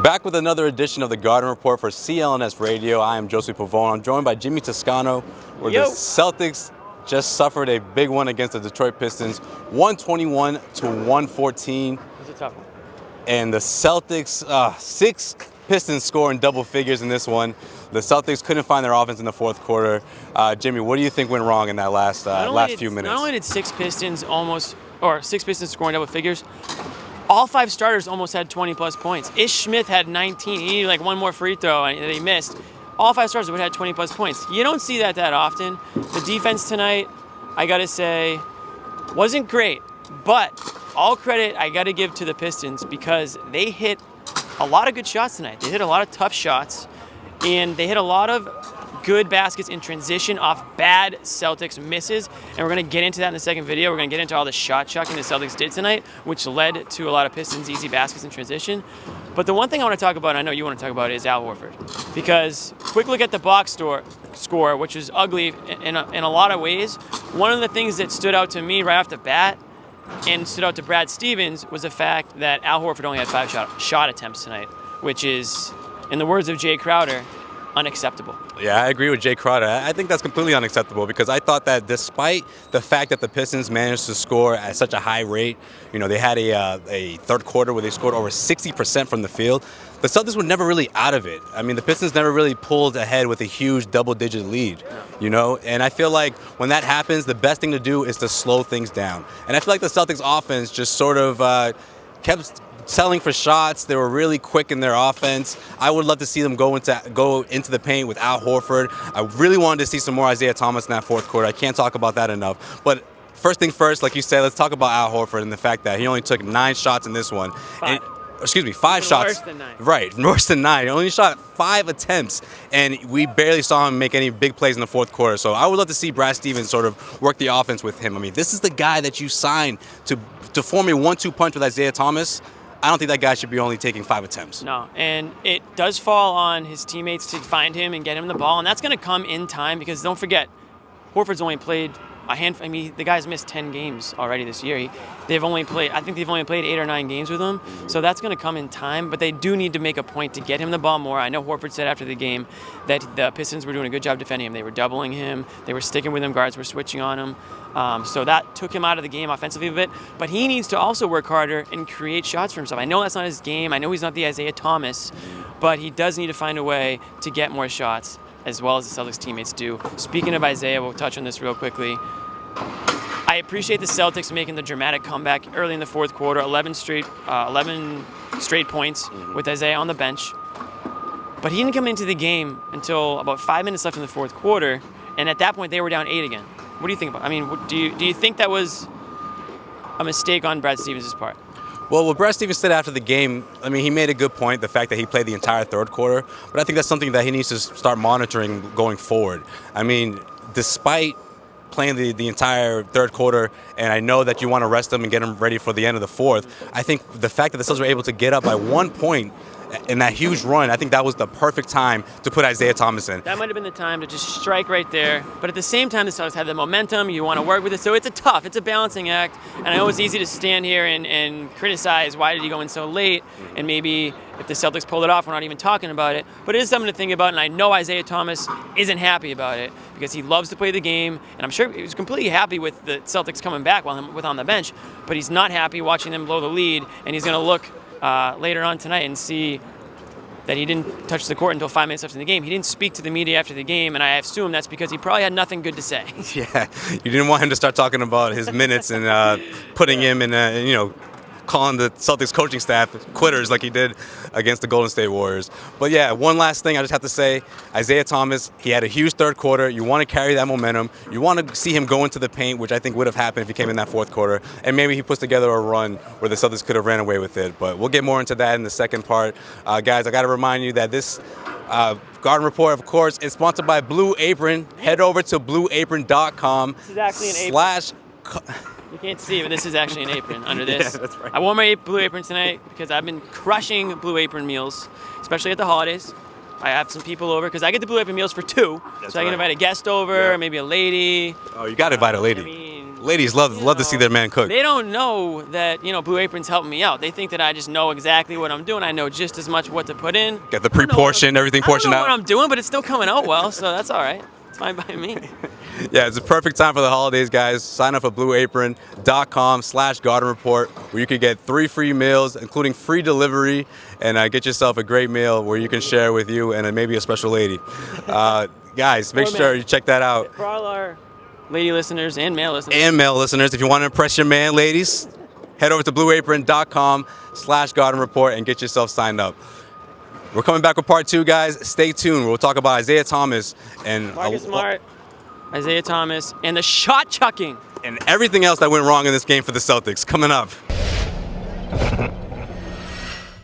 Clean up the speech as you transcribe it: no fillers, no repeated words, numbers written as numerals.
Back with another edition of the Garden Report for CLNS Radio. I am Joseph Pavone. I'm joined by Jimmy Toscano, where the Celtics just suffered a big one against the Detroit Pistons, 121 to 114. It was a tough one. And the Celtics, 6 Pistons score in double figures in this one. The Celtics couldn't find their offense in the fourth quarter. Jimmy, what do you think went wrong in that last few minutes? Not only did 6 Pistons score in double figures, all 5 starters almost had 20-plus points. Ish Smith had 19. He needed like one more free throw and he missed. All 5 starters would have had 20-plus points. You don't see that often. The defense tonight, I got to say, wasn't great. But all credit I got to give to the Pistons because they hit a lot of good shots tonight. They hit a lot of tough shots, and they hit a lot of good baskets in transition off bad Celtics misses, and we're going to get into that in the second video. We're going to get into all the shot chucking the Celtics did tonight, which led to a lot of Pistons easy baskets in transition. But the one thing I want to talk about, and I know you want to talk about, is Al Horford. Because quick look at the box score, which is ugly in a lot of ways. One of the things that stood out to me right off the bat and stood out to Brad Stevens was the fact that Al Horford only had 5 shot attempts tonight, which is, in the words of Jay Crowder, unacceptable. Yeah, I agree with Jay Crowder. I think that's completely unacceptable because I thought that despite the fact that the Pistons managed to score at such a high rate, you know, they had a third quarter where they scored over 60% from the field, the Celtics were never really out of it. I mean, the Pistons never really pulled ahead with a huge double-digit lead, you know? And I feel like when that happens, the best thing to do is to slow things down. And I feel like the Celtics offense just sort of kept selling for shots. They were really quick in their offense. I would love to see them go into the paint with Al Horford. I really wanted to see some more Isaiah Thomas in that fourth quarter. I can't talk about that enough. But first thing first, like you said, let's talk about Al Horford and the fact that he only took 9 shots in this one. 5 shots. Worse than 9. Right, worse than 9. He only shot 5 attempts, and we barely saw him make any big plays in the fourth quarter. So I would love to see Brad Stevens sort of work the offense with him. I mean, this is the guy that you signed to form a 1-2 punch with Isaiah Thomas. I don't think that guy should be only taking 5 attempts. No, and it does fall on his teammates to find him and get him the ball, and that's going to come in time because don't forget, Horford's only played a handful. I mean, the guy's missed 10 games already this year. They've only played 8 or 9 games with him, so that's going to come in time, but they do need to make a point to get him the ball more. I know Horford said after the game that the Pistons were doing a good job defending him. They were doubling him. They were sticking with him. Guards were switching on him. So that took him out of the game offensively a bit, but he needs to also work harder and create shots for himself. I know that's not his game. I know he's not the Isaiah Thomas, but he does need to find a way to get more shots as well as the Celtics teammates do. Speaking of Isaiah, we'll touch on this real quickly. I appreciate the Celtics making the dramatic comeback early in the fourth quarter, 11 straight points with Isaiah on the bench. But he didn't come into the game until about 5 minutes left in the fourth quarter, and at that point they were down 8 again. What do you think about it? I mean, do you think that was a mistake on Brad Stevens' part? Well, what Brad Stevens said after the game, I mean, he made a good point, the fact that he played the entire third quarter, but I think that's something that he needs to start monitoring going forward. I mean, despite playing the entire third quarter, and I know that you want to rest him and get him ready for the end of the fourth, I think the fact that the Celtics were able to get up by 1 point in that huge run, I think that was the perfect time to put Isaiah Thomas in. That might have been the time to just strike right there. But at the same time, the Celtics have the momentum. You want to work with it. So it's a balancing act. And I know it's easy to stand here and criticize why did he go in so late. And maybe if the Celtics pulled it off, we're not even talking about it. But it is something to think about. And I know Isaiah Thomas isn't happy about it because he loves to play the game. And I'm sure he was completely happy with the Celtics coming back with on the bench. But he's not happy watching them blow the lead. And he's going to look later on tonight and see that he didn't touch the court until 5 minutes left in the game. He didn't speak to the media after the game, and I assume that's because he probably had nothing good to say. Yeah, you didn't want him to start talking about his minutes and putting him in, calling the Celtics coaching staff quitters like he did against the Golden State Warriors. But yeah, one last thing I just have to say, Isaiah Thomas, he had a huge third quarter. You want to carry that momentum. You want to see him go into the paint, which I think would have happened if he came in that fourth quarter. And maybe he puts together a run where the Celtics could have ran away with it. But we'll get more into that in the second part. Guys, I got to remind you that this Garden Report, of course, is sponsored by Blue Apron. Head over to blueapron.com. This is actually an apron. You can't see it, but this is actually an apron under this. Yeah, that's right. I wore my Blue Apron tonight because I've been crushing Blue Apron meals, especially at the holidays. I have some people over because I get the Blue Apron meals for 2. That's so I can right. invite a guest over, Yeah. maybe a lady. Oh, you got to invite a lady. I mean, Ladies love to see their man cook. They don't know that, Blue Apron's helping me out. They think that I just know exactly what I'm doing. I know just as much what to put in. Get the pre-portion, everything portioned out. I don't know what I'm doing, but it's still coming out well, so that's all right. It's fine by me. Yeah, it's a perfect time for the holidays, guys. Sign up for blueapron.com/Garden Report, where you can get 3 free meals, including free delivery, and get yourself a great meal where you can share with you and maybe a special lady. Guys, make sure you check that out. For all our lady listeners and male listeners. If you want to impress your man, ladies, head over to blueapron.com/Garden Report and get yourself signed up. We're coming back with part 2, guys. Stay tuned. We'll talk about Isaiah Thomas and Marcus Smart, Isaiah Thomas, and the shot chucking. And everything else that went wrong in this game for the Celtics. Coming up.